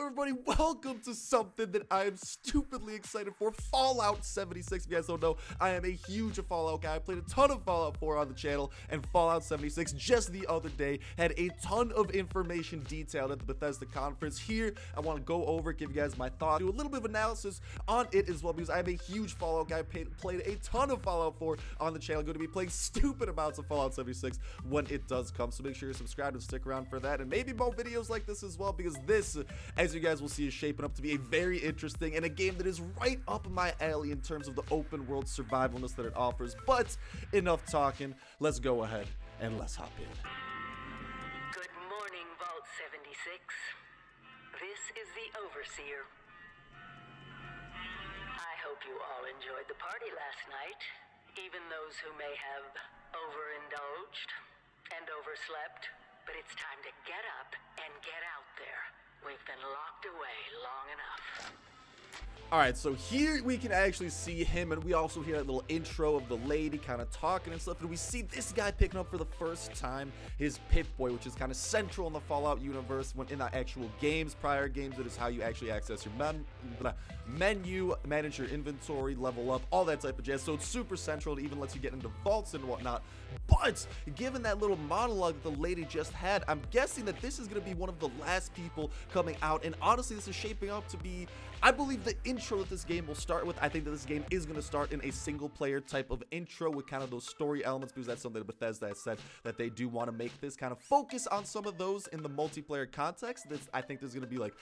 everybody, welcome to something that I am stupidly excited for, Fallout 76. If you guys don't know, I am a huge Fallout guy. I played a ton of Fallout 4 on the channel, and Fallout 76 just the other day had a ton of information detailed at the Bethesda conference. Here, I want to go over, give you guys my thoughts, do a little bit of analysis on it as well, because I am a huge Fallout guy, played a ton of Fallout 4 on the channel, going to be playing stupid amounts of Fallout 76 when it does come, so make sure you're subscribed and stick around for that, and maybe more videos like this as well, because this, as you guys will see, is shaping up to be a very interesting and a game that is right up my alley in terms of the open world survivalness that it offers. But enough talking, let's go ahead and let's hop in. Good morning, Vault 76. This is the Overseer. I hope you all enjoyed the party last night, even those who may have overindulged and overslept. But it's time to get up and get out there. We've been locked away long enough. Alright, so here we can actually see him, and we also hear that little intro of the lady kind of talking and stuff, and we see this guy picking up for the first time his Pip-Boy, which is kind of central in the Fallout universe when in the actual games, prior games. It is how you actually access your menu, manage your inventory, level up, all that type of jazz. So it's super central. It even lets you get into vaults and whatnot. But given that little monologue that the lady just had, I'm guessing that this is going to be one of the last people coming out, and honestly, this is shaping up to be, I believe, the intro that this game will start with. I think that this game is going to start in a single player type of intro with kind of those story elements, because that's something that Bethesda has said that they do want to make this kind of focus on some of those in the multiplayer context. I think there's going to be like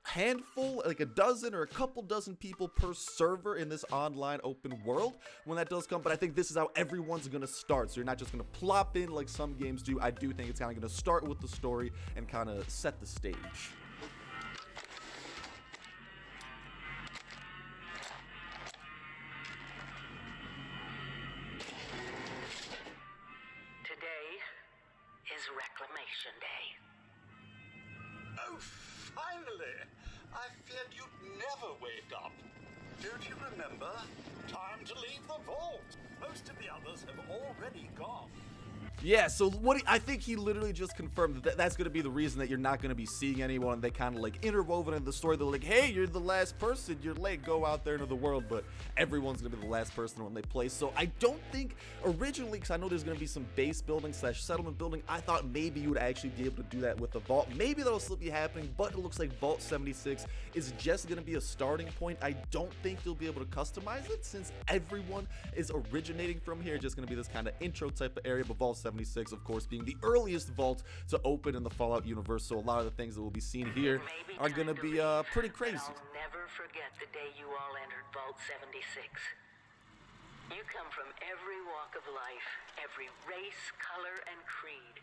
handful, like a dozen or a couple dozen people per server in this online open world when that does come. But I think this is how everyone's gonna start, so you're not just gonna plop in like some games do. I do think it's kind of gonna start with the story and kind of set the stage. Today is Reclamation Day. Oh, finally! I feared you'd never wake up. Don't you remember? Time to leave the vault. Most of the others have already gone. Yeah, so I think he literally just confirmed that that's going to be the reason that you're not going to be seeing anyone. They kind of like interwoven in the story. They're like, hey, you're the last person. You're late. Go out there into the world. But everyone's going to be the last person when they play. So I don't think originally, because I know there's going to be some base building / settlement building, I thought maybe you would actually be able to do that with the vault. Maybe that'll still be happening, but it looks like Vault 76 is just going to be a starting point. I don't think you'll be able to customize it since everyone is originating from here. Just going to be this kind of intro type of area, but Vault 76, of course, being the earliest vault to open in the Fallout universe, so a lot of the things that will be seen here are going to be pretty crazy. I'll never forget the day you all entered Vault 76. You come from every walk of life, every race, color, and creed.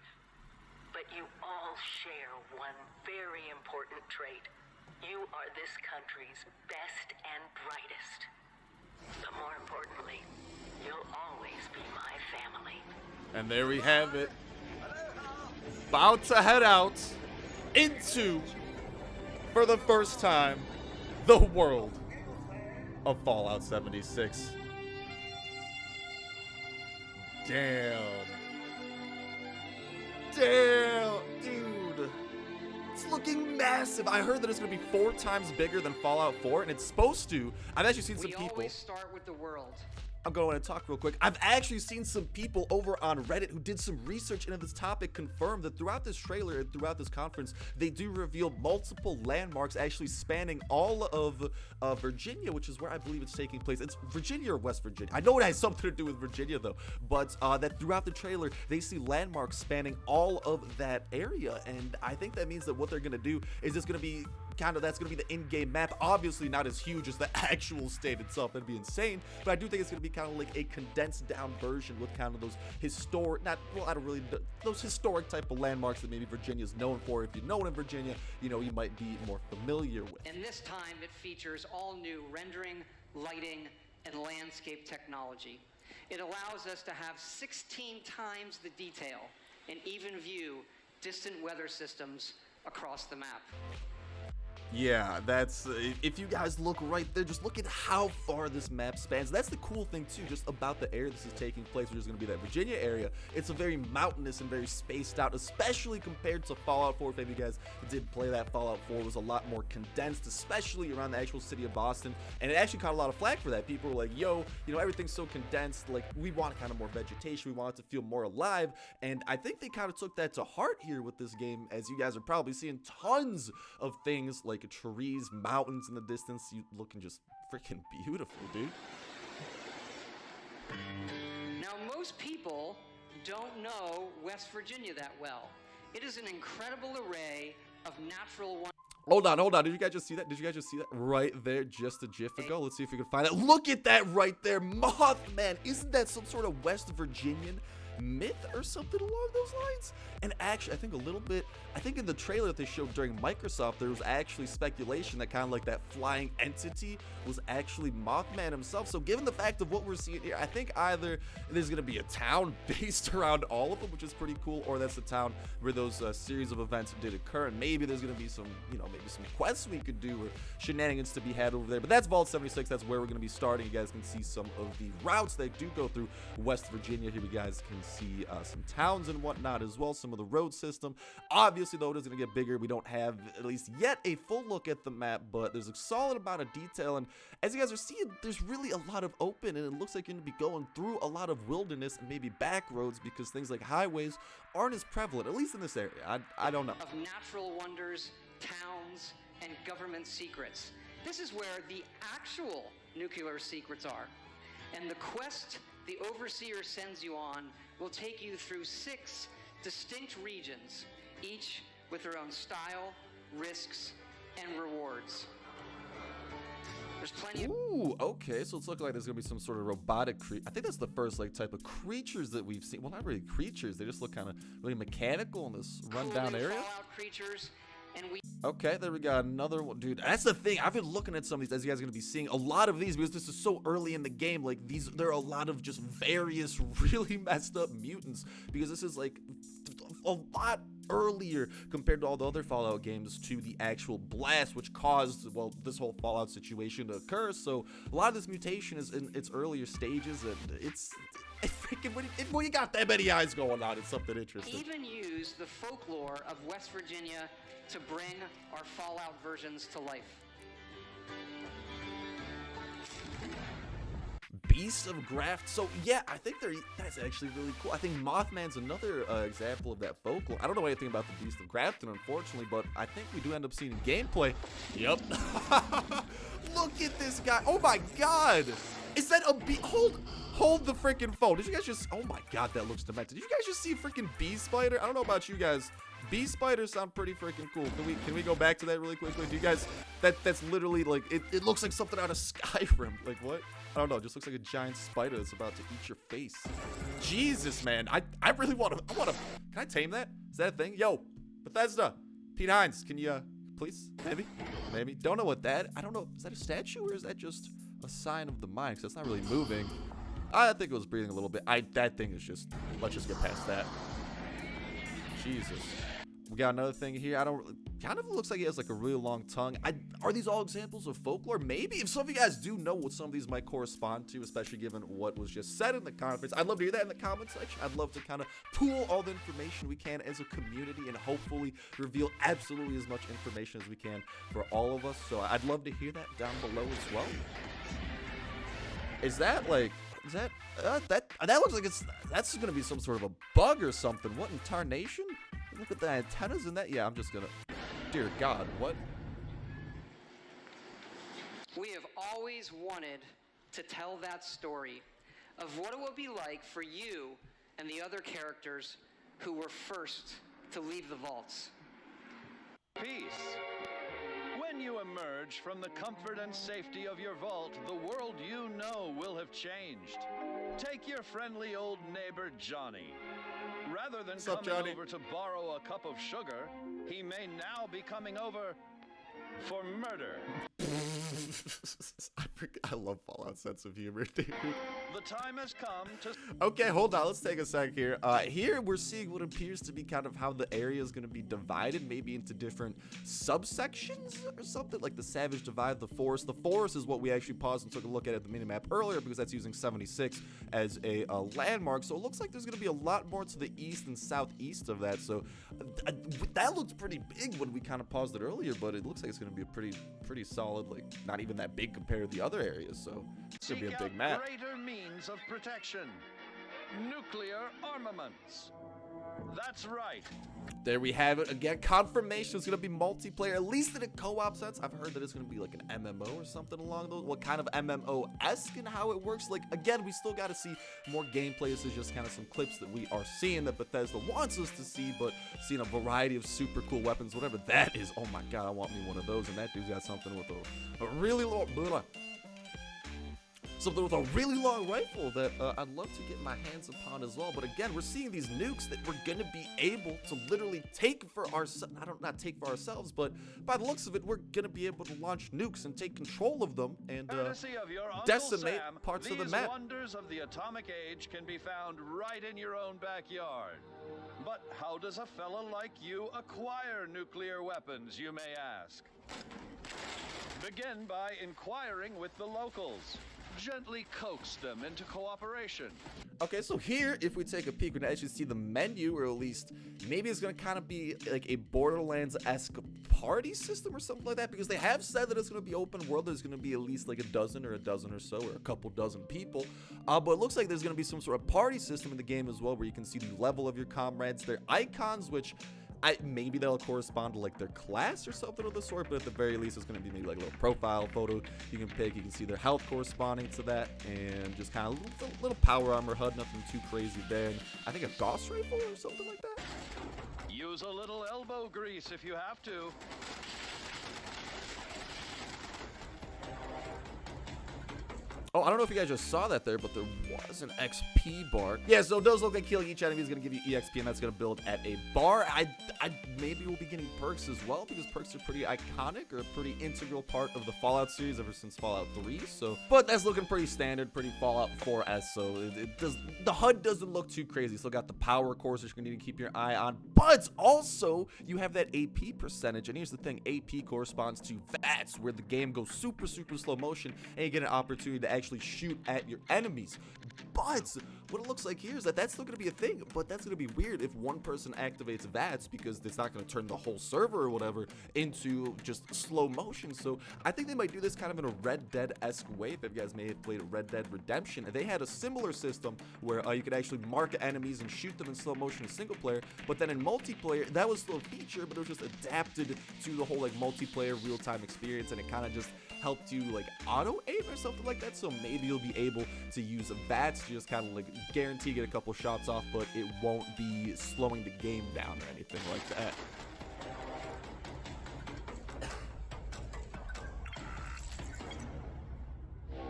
But you all share one very important trait. You are this country's best and brightest. But more importantly, you'll always be my family. And there we have it. About to head out into, for the first time, the world of Fallout 76. Damn. Damn, dude. It's looking massive. I heard that it's going to be 4 times bigger than Fallout 4, and it's supposed to. I've actually seen some people. We always start with the world. I'm going to talk real quick. I've actually seen some people over on Reddit who did some research into this topic confirm that throughout this trailer and throughout this conference, they do reveal multiple landmarks actually spanning all of Virginia, which is where I believe it's taking place. It's Virginia or West Virginia. I know it has something to do with Virginia though, but that throughout the trailer, they see landmarks spanning all of that area. And I think that means that what they're going to do is it's going to be that's going to be the in-game map. Obviously not as huge as the actual state itself. That'd be insane. But I do think it's going to be kind of like a condensed down version with kind of those historic, those historic type of landmarks that maybe Virginia's known for. If you know it in Virginia, you know, you might be more familiar with. And this time it features all new rendering, lighting, and landscape technology. It allows us to have 16 times the detail and even view distant weather systems across the map. Yeah, that's if you guys look right there, just look at how far this map spans. That's the cool thing too, just about the area this is taking place, which is going to be that Virginia area. It's a very mountainous and very spaced out, especially compared to Fallout 4. If any of you guys did play that, Fallout 4 was a lot more condensed, especially around the actual city of Boston, and it actually caught a lot of flack for that. People were like, yo, you know, everything's so condensed, like we want kind of more vegetation, we want it to feel more alive, and I think they kind of took that to heart here with this game, as you guys are probably seeing tons of things like trees, mountains in the distance, you looking just freaking beautiful, dude. Now, most people don't know West Virginia that well. It is an incredible array of natural wonders. Hold on. Did you guys just see that? Right there, just a jiff ago. Let's see if we can find that. Look at that right there. Mothman. Isn't that some sort of West Virginian myth or something along those lines? And actually, I think a little bit, I think in the trailer that they showed during Microsoft, there was actually speculation that kind of like that flying entity was actually Mothman himself. So given the fact of what we're seeing here, I think either there's going to be a town based around all of them, which is pretty cool, or that's the town where those series of events did occur, and maybe there's going to be some, you know, maybe some quests we could do or shenanigans to be had over there. But that's Vault 76. That's where we're going to be starting. You guys can see some of the routes that do go through West Virginia. Here you guys can see some towns and whatnot as well, some of the road system. Obviously, though, it is going to get bigger. We don't have, at least yet, a full look at the map, but there's a solid amount of detail, and as you guys are seeing, there's really a lot of open, and it looks like you're going to be going through a lot of wilderness and maybe back roads, because things like highways aren't as prevalent, at least in this area. I don't know. Of natural wonders, towns, and government secrets. This is where the actual nuclear secrets are. And the quest the Overseer sends you on will take you through 6 distinct regions, each with their own style, risks, and rewards. There's plenty of... Ooh, okay, so it's looking like there's gonna be some sort of robotic I think that's the first like type of creatures that we've seen. Well, not really creatures, they just look kind of really mechanical in this rundown area. Fallout creatures, and we... Okay, there we got another one. Dude, that's the thing. I've been looking at some of these, as you guys are going to be seeing, a lot of these, because this is so early in the game. Like, there are a lot of just various really messed up mutants, because this is, like, a lot earlier compared to all the other Fallout games to the actual blast, which caused, well, this whole Fallout situation to occur. So, a lot of this mutation is in its earlier stages, and it's freaking, when you got that many eyes going on, it's something interesting. Even use the folklore of West Virginia to bring our Fallout versions to life. Beasts of Graft. So yeah, I think that's actually really cool. I think Mothman's another example of that folklore. I don't know anything about the Beast of Grafton, unfortunately, but I think we do end up seeing gameplay. Yep. Look at this guy. Oh my god. Is that a bee? Hold the freaking phone. Did you guys just... Oh my god, that looks demented. Did you guys just see freaking bee spider? I don't know about you guys. Bee spiders sound pretty freaking cool. Can we go back to that really quickly? Do you guys... That's literally like... It looks like something out of Skyrim. Like what? I don't know. It just looks like a giant spider that's about to eat your face. Jesus, man. I really want to... Can I tame that? Is that a thing? Yo, Bethesda. Pete Hines, can you... Please? Maybe. Don't know what that... I don't know. Is that a statue or is that just a sign of the mind? Because that's not really moving. I think it was breathing a little bit. That thing is just... Let's just get past that. Jesus. We got another thing here. Kind of looks like he has like a really long tongue. Are these all examples of folklore? Maybe. If some of you guys do know what some of these might correspond to, especially given what was just said in the conference, I'd love to hear that in the comment section. I'd love to kind of pool all the information we can as a community and hopefully reveal absolutely as much information as we can for all of us. So I'd love to hear that down below as well. Is that like... that looks like that's gonna be some sort of a bug or something. What in tarnation? Look at the antennas in that. Yeah, I'm just gonna... Dear God, what? We have always wanted to tell that story of what it will be like for you and the other characters who were first to leave the vaults. Peace. When you emerge from the comfort and safety of your vault, the world you know will have changed. Take your friendly old neighbor, Johnny. Rather than coming over to borrow a cup of sugar, he may now be coming over for murder. I love Fallout's sense of humor, dude. The time has come to... Okay, hold on. Let's take a sec here. Here we're seeing what appears to be kind of how the area is going to be divided, maybe into different subsections or something, like the Savage Divide, the Forest. The Forest is what we actually paused and took a look at the minimap earlier because that's using 76 as a landmark. So it looks like there's going to be a lot more to the east and southeast of that. So that looked pretty big when we kind of paused it earlier, but it looks like it's going to be a pretty solid, like not even that big compared to the other areas. So it's going to be a big map. Greater means of protection. Nuclear armaments. That's right. There we have it again. Confirmation is going to be multiplayer, at least in a co-op sense. I've heard that it's going to be like an MMO or something along those. What kind of MMO-esque and how it works. Like, again, we still got to see more gameplay. This is just kind of some clips that we are seeing that Bethesda wants us to see, but seeing a variety of super cool weapons, whatever that is. Oh my God, I want me one of those. And that dude's got something with a really long... Something with a really long rifle that I'd love to get my hands upon as well. But again, we're seeing these nukes that we're gonna be able to literally take for ourselves. Not take for ourselves, but by the looks of it, we're gonna be able to launch nukes and take control of them and decimate parts of the map. These wonders of the atomic age can be found right in your own backyard. But how does a fella like you acquire nuclear weapons, you may ask? Begin by inquiring with the locals. Gently coax them into cooperation. Okay, so here, if we take a peek, we can actually see the menu, or at least maybe it's going to kind of be like a Borderlands-esque party system or something like that, because they have said that it's going to be open world. There's going to be at least like a dozen or so, or a couple dozen people. But it looks like there's going to be some sort of party system in the game as well, where you can see the level of your comrades, their icons, which... maybe that'll correspond to like their class or something of the sort, but at the very least it's going to be maybe like a little profile photo you can pick. You can see their health corresponding to that, and just kind of a little power armor HUD, nothing too crazy there. And I think a Gauss rifle or something like that. Use a little elbow grease if you have to. Oh, I don't know if you guys just saw that there, but there was an XP bar. Yeah, so those look like killing each enemy is going to give you EXP, and that's going to build at a bar. I maybe we'll be getting perks as well, because perks are pretty iconic, or a pretty integral part of the Fallout series ever since Fallout 3. So, but that's looking pretty standard, pretty Fallout 4-esque. So the HUD doesn't look too crazy. Still got the power cores that you're going to need to keep your eye on, but also you have that AP percentage. And here's the thing: AP corresponds to VATS, where the game goes super slow motion, and you get an opportunity to actually shoot at your enemies. But what it looks like here is that that's still going to be a thing, but that's going to be weird if one person activates VATS, because it's not going to turn the whole server or whatever into just slow motion. So I think they might do this kind of in a Red Dead-esque way. If you guys may have played Red Dead Redemption, they had a similar system where you could actually mark enemies and shoot them in slow motion in single player, but then in multiplayer, that was still a feature, but it was just adapted to the whole like multiplayer real-time experience, and it kind of just helped you like auto-aim or something like that. So maybe you'll be able to use VATS to just kind of like guarantee get a couple shots off, but it won't be slowing the game down or anything like that.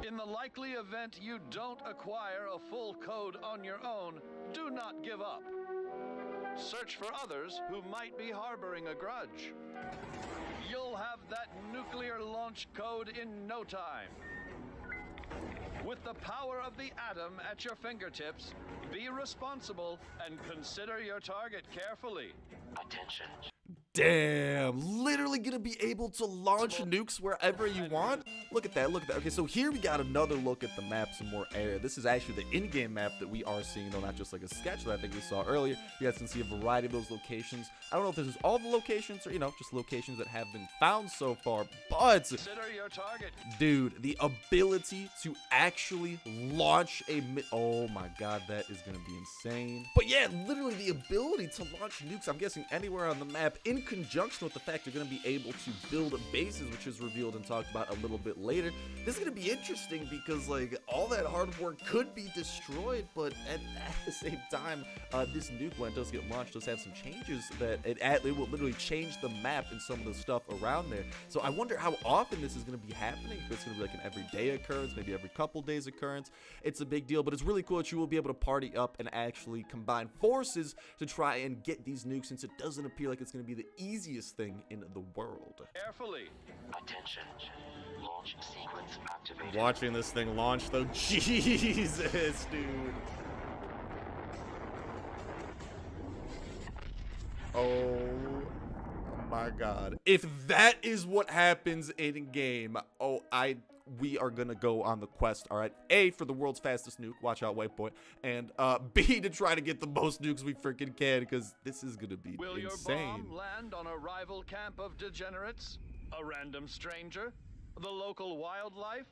In the likely event you don't acquire a full code on your own, do not give up. Search for others who might be harboring a grudge. You'll have that nuclear launch code in no time. With the power of the atom at your fingertips, be responsible and consider your target carefully. Attention. Damn, literally gonna be able to launch nukes wherever you want? Look at that, look at that. Okay, so here we got another look at the map, some more area. This is actually the in-game map that we are seeing, though not just like a sketch that I think we saw earlier. You guys can see a variety of those locations. I don't know if this is all the locations or, just locations that have been found so far, but... Consider your target. Dude, the ability to actually launch a... Oh my God, that is gonna be insane. But yeah, literally the ability to launch nukes, I'm guessing anywhere on the map, in conjunction with the fact you're going to be able to build bases, which is revealed and talked about a little bit later. This is going to be interesting because like all that hard work could be destroyed, but at the same time, this nuke, when it does get launched, does have some changes that it will literally change the map and some of the stuff around there. So I wonder how often this is going to be happening. If it's going to be like an everyday occurrence, maybe every couple days occurrence. It's a big deal, but it's really cool that you will be able to party up and actually combine forces to try and get these nukes, since it doesn't appear like it's going to be the easiest thing in the world. Carefully. Attention. Launch sequence activated. Watching this thing launch, though, Jesus, dude. Oh my God. If that is what happens in game, we are gonna go on the quest, all right? A, for the world's fastest nuke, watch out, Waypoint, and B, to try to get the most nukes we freaking can, because this is gonna be Will insane. your bomb land on a rival camp of degenerates? A random stranger? The local wildlife?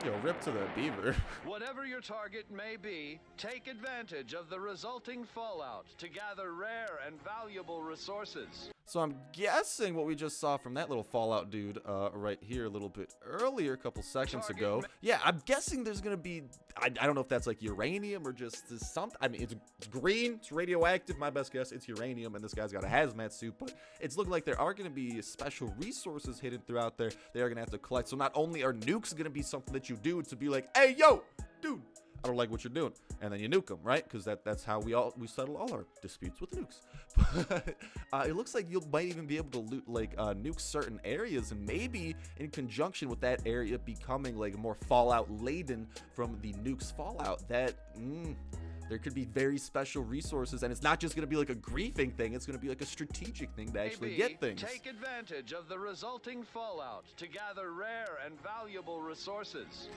Yo, rip to the beaver. Whatever your target may be, take advantage of the resulting fallout to gather rare and valuable resources. So I'm guessing what we just saw from that little Fallout dude right here a little bit earlier, a couple seconds ago. Yeah, I'm guessing there's going to be, I don't know if that's like uranium or just something. I mean, it's green, it's radioactive. My best guess, it's uranium, and this guy's got a hazmat suit. But it's looking like there are going to be special resources hidden throughout there they are going to have to collect. So not only are nukes going to be something that you do to be like, hey, yo, dude, I don't like what you're doing, and then you nuke them, right? Because that's how we settle all our disputes with nukes. But it looks like you might even be able to loot nuke certain areas, and maybe in conjunction with that area becoming like more Fallout laden from the nukes Fallout. That there could be very special resources, and it's not just going to be like a griefing thing. It's going to be like a strategic thing to actually get things. Take advantage of the resulting fallout to gather rare and valuable resources.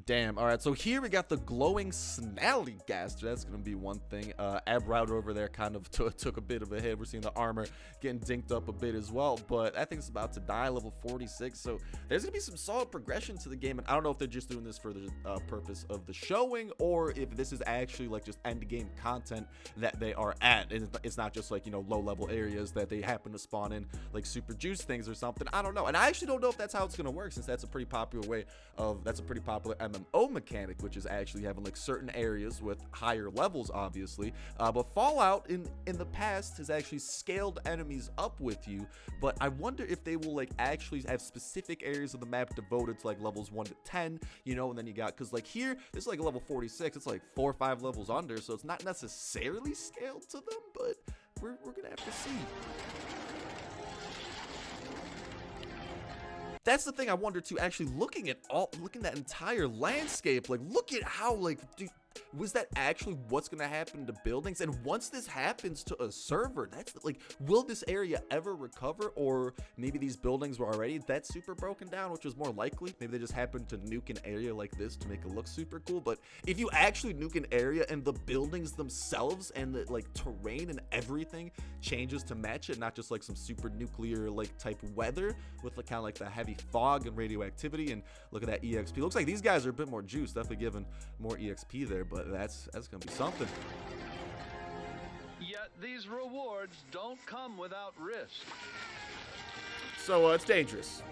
Damn. All right, so here we got the glowing snallygaster. That's gonna be one thing. Ab Router over there kind of took a bit of a hit. We're seeing the armor getting dinked up a bit as well, but I think it's about to die, level 46. So there's gonna be some solid progression to the game, and I don't know if they're just doing this for the purpose of the showing, or if this is actually like just end game content that they are at. It's not just like, you know, low level areas that they happen to spawn in, like super juice things or something. I don't know, and I actually don't know if that's how it's gonna work, since that's a pretty popular MMO mechanic, which is actually having like certain areas with higher levels, obviously. But Fallout in the past has actually scaled enemies up with you, but I wonder if they will like actually have specific areas of the map devoted to like levels 1 to 10, you know, and then you got, because like here this is like a level 46, it's like 4 or 5 levels under, so it's not necessarily scaled to them, but we're gonna have to see. That's the thing I wonder too, actually looking at that entire landscape, like look at how, like, dude, was that actually what's gonna happen to buildings? And once this happens to a server, that's like, will this area ever recover? Or maybe these buildings were already that super broken down, which is more likely. Maybe they just happened to nuke an area like this to make it look super cool. But if you actually nuke an area and the buildings themselves and the like terrain and everything changes to match it, not just like some super nuclear like type weather with like kind of like the heavy fog and radioactivity, and look at that EXP. Looks like these guys are a bit more juice, definitely giving more EXP there, but that's gonna be something. Yet these rewards don't come without risk. So it's dangerous.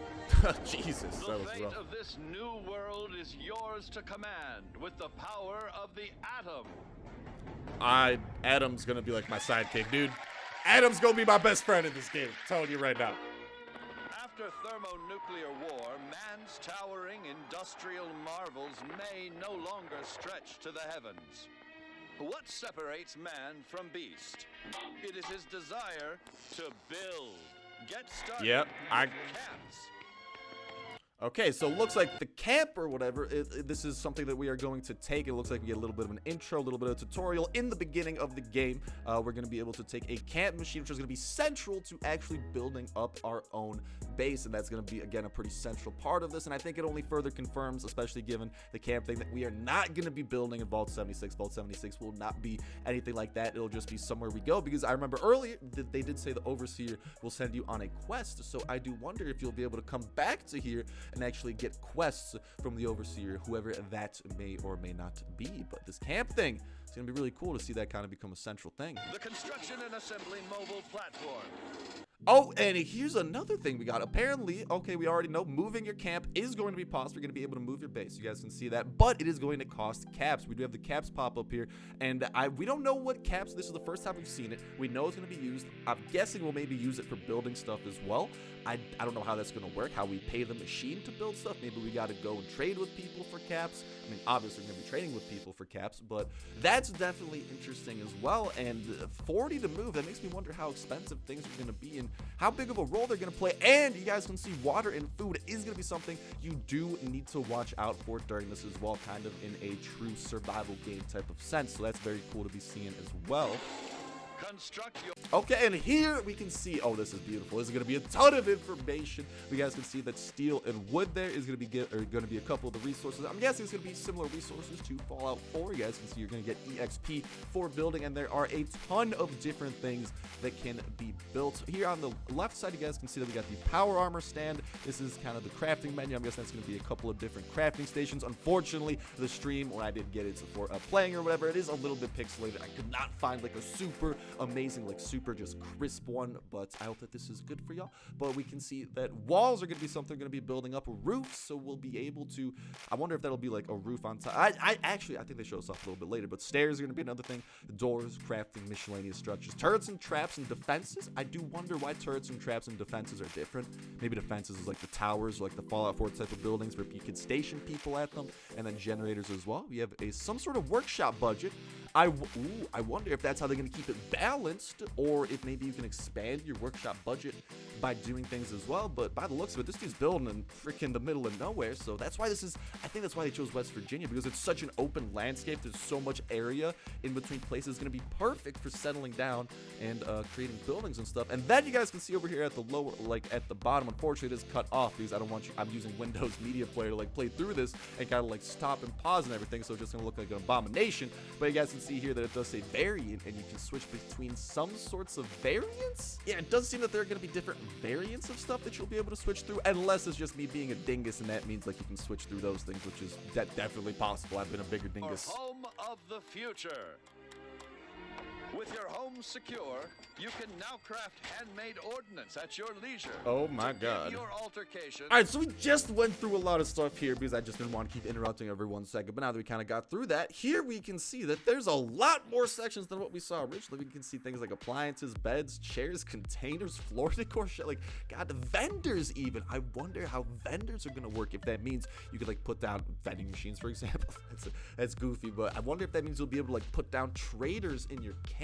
Jesus, The that was fate rough. of this new world is yours to command with the power of the atom. Adam's gonna be like my sidekick, dude. Adam's gonna be my best friend in this game. I'm telling you right now. After thermonuclear war, man's towering industrial marvels may no longer stretch to the heavens. What separates man from beast? It is his desire to build. Get started. Yep, Camps. Okay, so it looks like the camp or whatever, this is something that we are going to take. It looks like we get a little bit of an intro, a little bit of a tutorial in the beginning of the game. We're going to be able to take a camp machine, which is going to be central to actually building up our own base, and that's going to be, again, a pretty central part of this. And I think it only further confirms, especially given the camp thing, that we are not going to be building in Vault 76. Vault 76 will not be anything like that. It'll just be somewhere we go, because I remember earlier that they did say the Overseer will send you on a quest, so I do wonder if you'll be able to come back to here and actually get quests from the Overseer, whoever that may or may not be. But this camp thing, it's gonna be really cool to see that kind of become a central thing. The construction and assembly mobile platform. Oh, and here's another thing we got. Apparently, okay, we already know moving your camp is going to be possible. You're going to be able to move your base. You guys can see that, but it is going to cost caps. We do have the caps pop up here, and we don't know what caps. This is the first time we've seen it. We know it's going to be used. I'm guessing we'll maybe use it for building stuff as well. I don't know how that's going to work, how we pay the machine to build stuff. Maybe we got to go and trade with people for caps. I mean, obviously we're going to be trading with people for caps, but that that's definitely interesting as well. And 40 to move, that makes me wonder how expensive things are going to be and how big of a role they're going to play. And you guys can see water and food is going to be something you do need to watch out for during this as well, kind of in a true survival game type of sense. So that's very cool to be seeing as well. Construct your Okay, and here we can see, oh, this is beautiful. This is going to be a ton of information. You guys can see that steel and wood there is going to be a couple of the resources. I'm guessing it's going to be similar resources to Fallout 4. You guys can see you're going to get EXP for building, and there are a ton of different things that can be built. Here on the left side, you guys can see that we got the power armor stand. This is kind of the crafting menu. I'm guessing that's going to be a couple of different crafting stations. Unfortunately, the stream, when I did get it for playing or whatever, it is a little bit pixelated. I could not find like a super amazing, like super just crisp one, but I hope that this is good for y'all. But we can see that walls are going to be something going to be building up. Roofs, so we'll be able to, I wonder if that'll be like a roof on top. I think they show us off a little bit later, but stairs are going to be another thing. Doors, crafting, miscellaneous structures, turrets and traps and defenses. I do wonder why turrets and traps and defenses are different. Maybe defenses is like the towers, like the Fallout 4 type of buildings where you can station people at them, and then generators as well. We have some sort of workshop budget. I wonder if that's how they're going to keep it balanced, or if maybe you can expand your workshop budget by doing things as well. But by the looks of it, this dude's building in freaking the middle of nowhere, so that's why I think that's why they chose West Virginia, because it's such an open landscape. There's so much area in between places. It's going to be perfect for settling down and creating buildings and stuff. And then you guys can see over here at the lower, like at the bottom, unfortunately it is cut off because I'm using Windows Media Player to like play through this and kind of like stop and pause and everything, so it's just going to look like an abomination. But you guys can see here that it does say variant, and you can switch between some sorts of variants. Yeah, it does seem that there are going to be different variants of stuff that you'll be able to switch through, unless it's just me being a dingus, and that means like you can switch through those things, which is definitely possible. I've been a bigger dingus. home of the future. With your home secure, you can now craft handmade ordnance at your leisure. Oh my To God. give your altercation. All right, so we just went through a lot of stuff here because I just didn't want to keep interrupting every 1 second. But now that we kind of got through that, here we can see that there's a lot more sections than what we saw originally. We can see things like appliances, beds, chairs, containers, floor decor, shit. Like, God, vendors even. I wonder how vendors are going to work, if that means you could, like, put down vending machines, for example. That's goofy, but I wonder if that means you'll be able to, like, put down traders in your camp.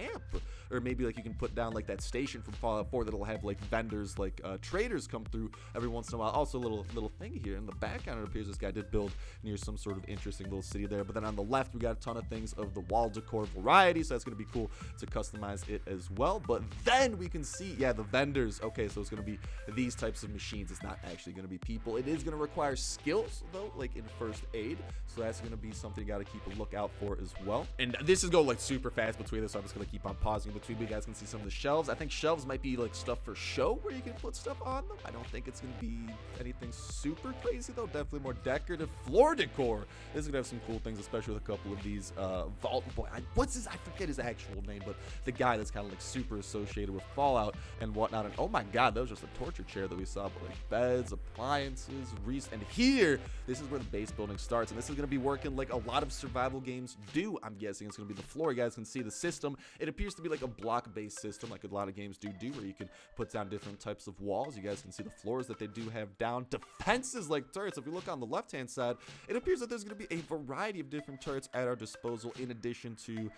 Or maybe, like, you can put down, like, that station from Fallout 4 that'll have, like, vendors, like, traders come through every once in a while. Also, a little thing here in the background, it appears this guy did build near some sort of interesting little city there. But then on the left, we got a ton of things of the wall decor variety, so that's going to be cool to customize it as well. But then we can see, yeah, the vendors. Okay, so it's going to be these types of machines. It's not actually going to be people. It is going to require skills, though, like in first aid. So that's going to be something you got to keep a lookout for as well. And this is going, like, super fast between this, so I'm just going to keep on pausing in between. But you guys can see some of the shelves. I think shelves might be, like, stuff for show where you can put stuff on them. I don't think it's going to be anything super crazy, though. Definitely more decorative. Floor decor. This is going to have some cool things, especially with a couple of these vault boy. What's his? I forget his actual name, but the guy that's kind of, like, super associated with Fallout and whatnot. And oh my God, that was just a torture chair that we saw. But, like, beds, appliances, and here, this is where the base building starts. And this is going to be working like a lot of survival games do. I'm guessing it's going to be the floor. You guys can see the system. It appears to be like a block-based system, like a lot of games do, where you can put down different types of walls. You guys can see the floors that they do have down. Defenses like turrets. If we look on the left-hand side, it appears that there's going to be a variety of different turrets at our disposal, in addition to,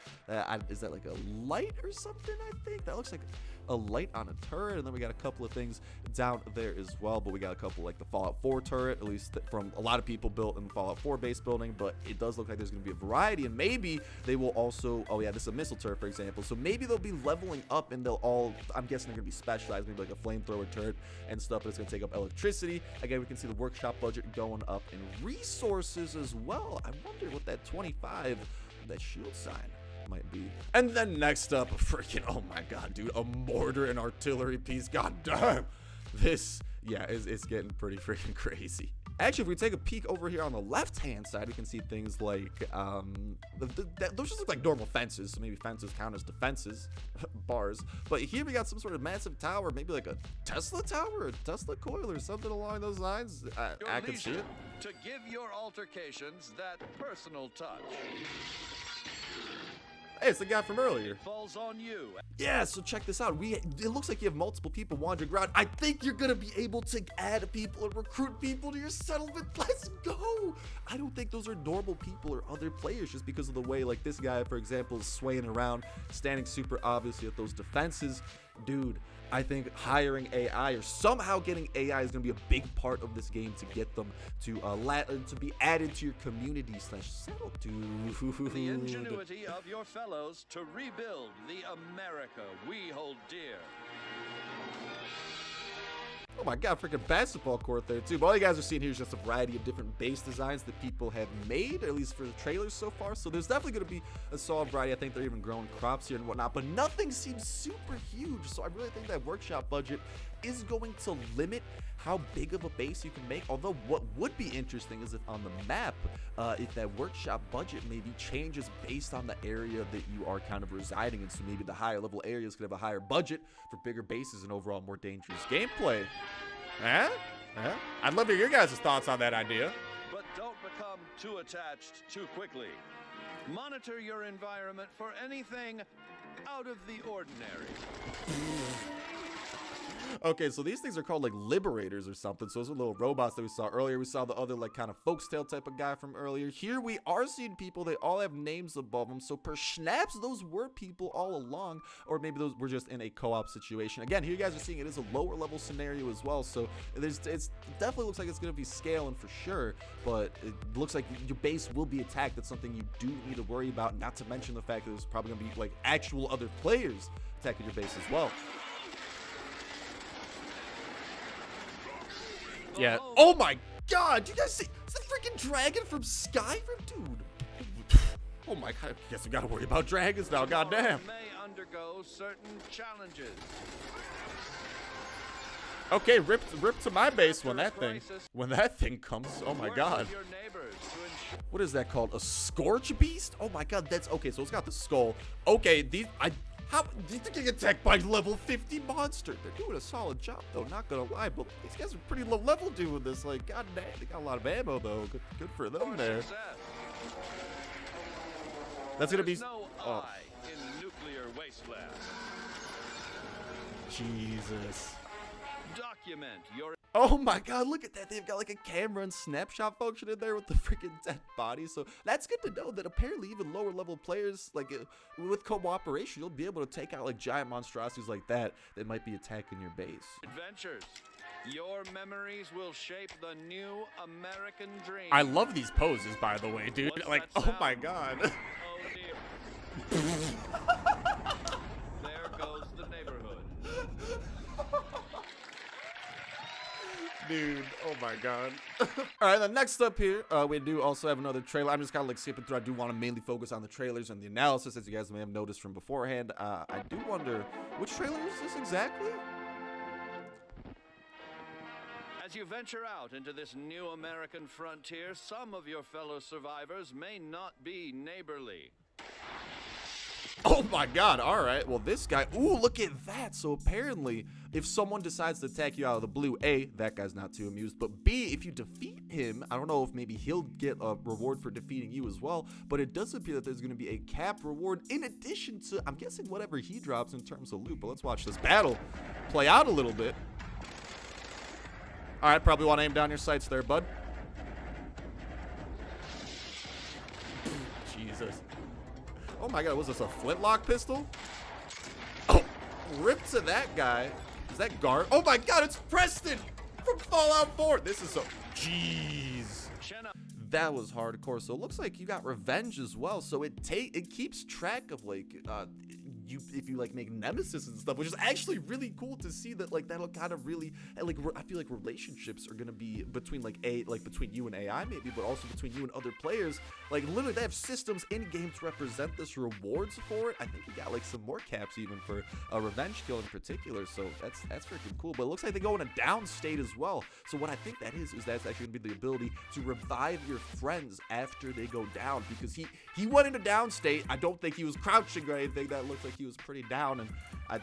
is that like a light or something? I think that looks like a light on a turret. And then we got a couple of things down there as well, but we got a couple like the Fallout 4 turret, at least from a lot of people built in the Fallout 4 base building. But it does look like there's going to be a variety, and maybe they will also, oh yeah, this is a missile turret, for example, so maybe they'll be leveling up, and they'll all, I'm guessing they're going to be specialized, maybe like a flamethrower turret and stuff, but it's going to take up electricity. Again, we can see the workshop budget going up, and resources as well. I wonder what that 25, that shield sign might be. And then next up, freaking, oh my God, dude, a mortar and artillery piece. God damn, this, yeah, it's getting pretty freaking crazy. Actually, if we take a peek over here on the left-hand side, we can see things like, those just look like normal fences, so maybe fences count as defenses, bars. But here we got some sort of massive tower, maybe like a Tesla tower, a Tesla coil, or something along those lines. I can see it. To give your altercations that personal touch. Hey, it's the guy from earlier. Falls on you. Yeah, so check this out. It looks like you have multiple people wandering around. I think you're gonna be able to add people and recruit people to your settlement. Let's go. I don't think those are normal people or other players just because of the way, like this guy, for example, is swaying around, standing super obviously at those defenses. Dude, I think hiring AI or somehow getting AI is going to be a big part of this game to get them to be added to your community / settle, dude. The ingenuity of your fellows to rebuild the America we hold dear. Oh my god, freaking basketball court there too. But all you guys are seeing here is just a variety of different base designs that people have made, at least for the trailers so far. So there's definitely going to be a solid variety. I think they're even growing crops here and whatnot, but nothing seems super huge. So I really think that workshop budget is going to limit how big of a base you can make. Although what would be interesting is if on the map, if that workshop budget maybe changes based on the area that you are kind of residing in. So maybe the higher level areas could have a higher budget for bigger bases and overall more dangerous gameplay. I'd love to hear your guys' thoughts on that idea. But don't become too attached too quickly. Monitor your environment for anything out of the ordinary. Okay, so these things are called like Liberators or something. So those are little robots that we saw earlier. We saw the other like kind of folk's tale type of guy from earlier. Here we are seeing people. They all have names above them. So perhaps those were people all along, or maybe those were just in a co-op situation. Again, here you guys are seeing it is a lower level scenario as well. So it definitely looks like it's going to be scaling for sure. But it looks like your base will be attacked. That's something you do need to worry about. Not to mention the fact that there's probably going to be like actual other players attacking your base as well. Yeah. Oh my god! You guys see? It's the freaking dragon from Skyrim, dude. Oh my god! I guess we gotta worry about dragons now. Goddamn. May undergo certain challenges. Okay, rip to my base when that thing comes. Oh my god. What is that called? A scorch beast? Oh my god, that's okay. So it's got the skull. Okay, how do you think you get attacked by level 50 monster? They're doing a solid job though, not gonna lie, but these guys are pretty low level doing this. Like, god damn, they got a lot of ammo though. Good for them there. That's gonna be no oh. I in nuclear wasteland. Jesus. Document your Oh my god, look at that. They've got like a camera and snapshot function in there with the freaking dead body. So that's good to know that apparently even lower level players, like with cooperation, you'll be able to take out like giant monstrosities like that might be attacking your base. adventures. Your memories will shape the new American dream. I love these poses, by the way, dude. What's Like, that oh my sound? god. Oh dear. There goes the neighborhood. Dude, oh my god. Alright, then next up here, we do also have another trailer. I'm just kind of like skipping through. I do want to mainly focus on the trailers and the analysis, as you guys may have noticed from beforehand. I do wonder, which trailer is this exactly? As you venture out into this new American frontier, some of your fellow survivors may not be neighborly. Oh my god, alright. Well, this guy, ooh, look at that. So apparently, if someone decides to attack you out of the blue, A, that guy's not too amused, but B, if you defeat him, I don't know if maybe he'll get a reward for defeating you as well, but it does appear that there's going to be a cap reward in addition to, I'm guessing, whatever he drops in terms of loot. But let's watch this battle play out a little bit. Alright, probably want to aim down your sights there, bud. Jesus. Oh my god, was this a flintlock pistol? Oh, rip to that guy. Is that Gar? Oh my god, it's Preston from Fallout 4. This is so... Jeez. That was hardcore. So it looks like you got revenge as well. So it keeps track of like if you like make nemesis and stuff, which is actually really cool to see that like that'll kind of really like I feel like relationships are gonna be between between you and AI maybe, but also between you and other players. Like literally they have systems in game to represent this, rewards for it. I think you got like some more caps even for a revenge kill in particular. So that's freaking cool. But it looks like they go in a down state as well. So what I think that is that's actually gonna be the ability to revive your friends after they go down, because he went into down state. I don't think he was crouching or anything. That looks like he was pretty down, and I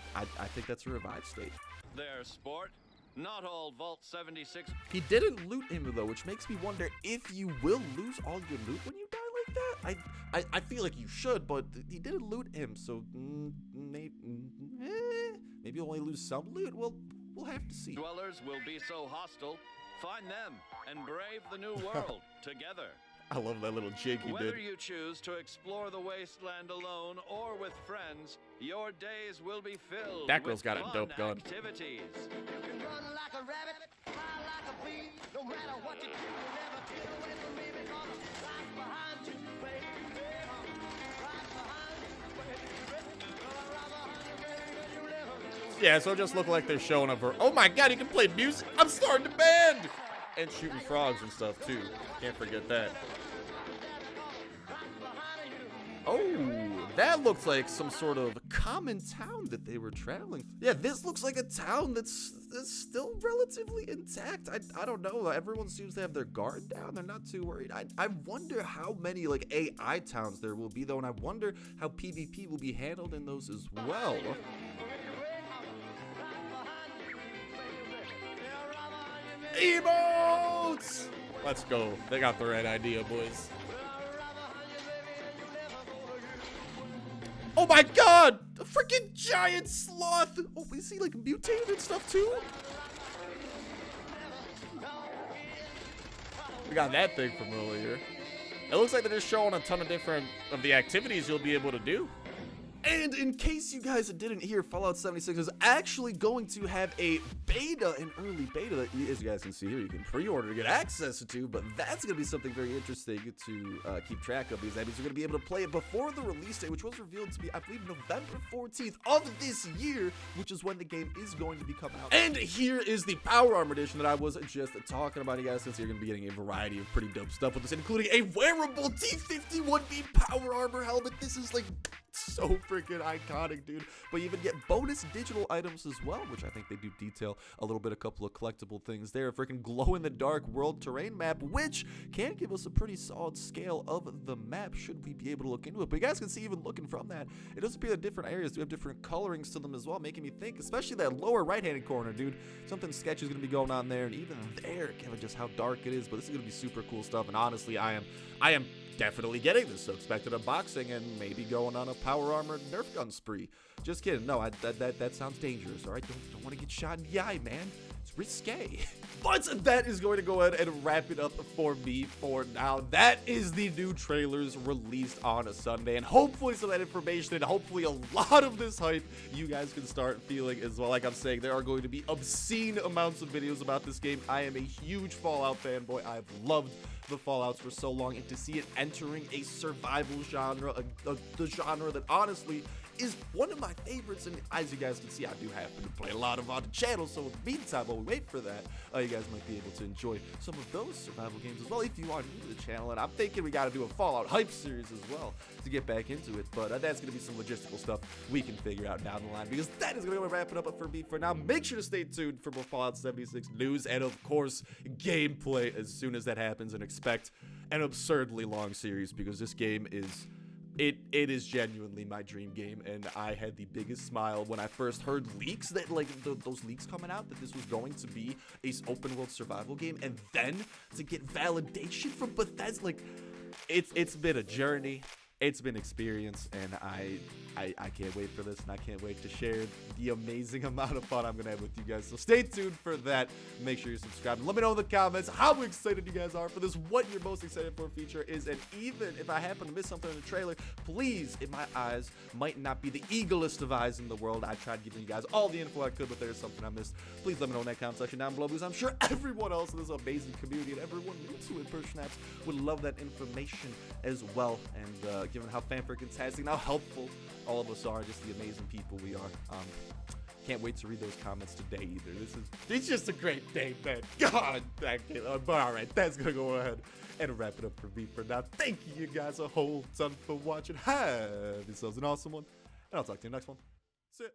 think that's a revived state. There, sport. Not all Vault 76. He didn't loot him though, which makes me wonder if you will lose all your loot when you die like that. I feel like you should, but he didn't loot him, so maybe you'll only lose some loot. Well, we'll have to see. Dwellers will be so hostile. Find them and brave the new world together. I love that little jig he did. Whether you choose to explore the wasteland alone or with friends, your days will be filled That girl's with got a dope gun. activities. You can run like a rabbit, fly like a bee. No matter what you do, you'll never get away from me because I'm right behind you, baby. Right behind you, baby. Right behind you, baby. You never. Yeah, so it just looked like they're showing up her. Oh my god, you can play music. I'm starting to band. And shooting frogs and stuff too. Can't forget that. Oh, that looks like some sort of common town that they were traveling. Yeah, this looks like a town that's still relatively intact. I don't know. Everyone seems to have their guard down. They're not too worried. I wonder how many like AI towns there will be though, and I wonder how PvP will be handled in those as well. Emotes! Let's go. They got the right idea, boys. Oh my god! A freaking giant sloth! Oh, is he like mutated and stuff too? We got that thing from earlier. It looks like they're just showing a ton of different of the activities you'll be able to do. And in case you guys didn't hear, Fallout 76 is actually going to have a beta, an early beta that, as you guys can see here, you can pre-order to get access to, but that's going to be something very interesting to keep track of, because that means you're going to be able to play it before the release date, which was revealed to be, I believe, November 14th of this year, which is when the game is going to be coming out. And here is the Power Armor Edition that I was just talking about, you guys, since you're going to be getting a variety of pretty dope stuff with this, including a wearable T-51B Power Armor helmet. This is like so freaking iconic, dude. But you even get bonus digital items as well, which I think they do detail a little bit, a couple of collectible things there. A freaking glow-in-the-dark world terrain map, which can give us a pretty solid scale of the map, should we be able to look into it. But you guys can see, even looking from that, it does appear that different areas do have different colorings to them as well, making me think, especially that lower right-handed corner, dude, something sketchy is going to be going on there, and even there, given just how dark it is. But this is going to be super cool stuff, and honestly, I am definitely getting this, so expected unboxing and maybe going on a power armor Nerf gun spree. Just kidding. No, that sounds dangerous, all right? Don't want to get shot in the eye, man. It's risque. But that is going to go ahead and wrap it up for me for now. That is the new trailers released on a Sunday, and hopefully some of that information and hopefully a lot of this hype you guys can start feeling as well. Like I'm saying, there are going to be obscene amounts of videos about this game. I am a huge Fallout fanboy. I've loved the Fallouts for so long, and to see it entering a survival genre, the genre that honestly is one of my favorites. And as you guys can see, I do happen to play a lot of on the channel, so in the meantime, while we wait for that, you guys might be able to enjoy some of those survival games as well if you are new to the channel. And I'm thinking we got to do a Fallout hype series as well to get back into it, but that's going to be some logistical stuff we can figure out down the line, because that is going to wrap it up for me for now. Make sure to stay tuned for more Fallout 76 news and, of course, gameplay as soon as that happens, and expect an absurdly long series, because this game is it is genuinely my dream game, and I had the biggest smile when I first heard leaks that those leaks coming out that this was going to be a open world survival game, and then to get validation from Bethesda. Like, it's been a journey. It's been experience, and I can't wait for this, and I can't wait to share the amazing amount of fun I'm gonna have with you guys. So stay tuned for that. Make sure you subscribe. Let me know in the comments how excited you guys are for this, what you're most excited for feature is, and even if I happen to miss something in the trailer, please, in my eyes, might not be the eaglest of eyes in the world. I tried giving you guys all the info I could, but there's something I missed. Please let me know in that comment section down below, because I'm sure everyone else in this amazing community and everyone new to it, perhaps, would love that information as well. And given how fan-freaking-tastic and how helpful all of us are, just the amazing people we are. Can't wait to read those comments today either. It's just a great day, man. God, but all right, that's gonna go ahead and wrap it up for me for now. Thank you guys a whole ton for watching. Have yourselves an awesome one, and I'll talk to you next one. See ya.